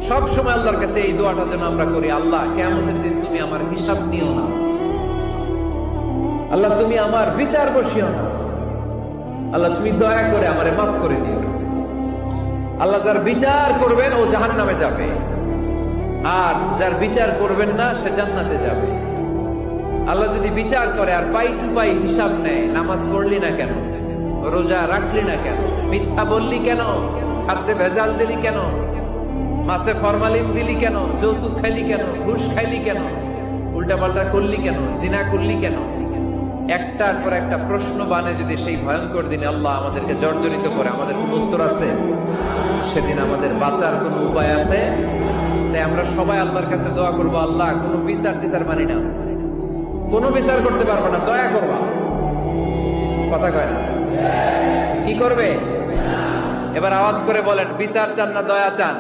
সব সময় আল্লাহর কাছে এই দোয়াটা যেন আমরা করি, আল্লাহ কিয়ামতের দিন তুমি আমার হিসাব নিও না, আল্লাহ তুমি আমার বিচার বসিও না, আল্লাহ তুমি দয়া করে আমারে মাফ করে দিও। আল্লাহ যার বিচার করবেন ও জাহান্নামে যাবে, আর যার বিচার করবেন না সে জান্নাতে যাবে। আল্লাহ যদি বিচার করে আর পাই টু পাই হিসাব নেয়, নামাজ পড়লি না কেন, রোজা রাখলি না কেন, মিথ্যা বললি কেন, খাদ্যে ভেজাল দিলি কেন, মাছে ফরমালিন দিলি কেন, যৌতুক খাইলি কেন, ঘুষ খাইলি কেন, উল্টাপাল্টা করলি কেন, জিনা করলি কেন, একটার পর একটা প্রশ্ন বানে যদি সেই ভয়ঙ্কর দিনে আল্লাহ আমাদেরকে জর্জরিত করে, আমাদের কোন উত্তর আছে? সেদিন আমাদের বাঁচার কোন উপায় আছে? তাই আমরা সবাই আল্লাহর কাছে দোয়া করবো, আল্লাহ কোনো বিচার টিচার মানি না, কোনো বিচার করতে পারবো না, দয়া করবা। কথা কয় না? কি করবে? এবার আওয়াজ করে বলেন, বিচার চান না দয়া চান?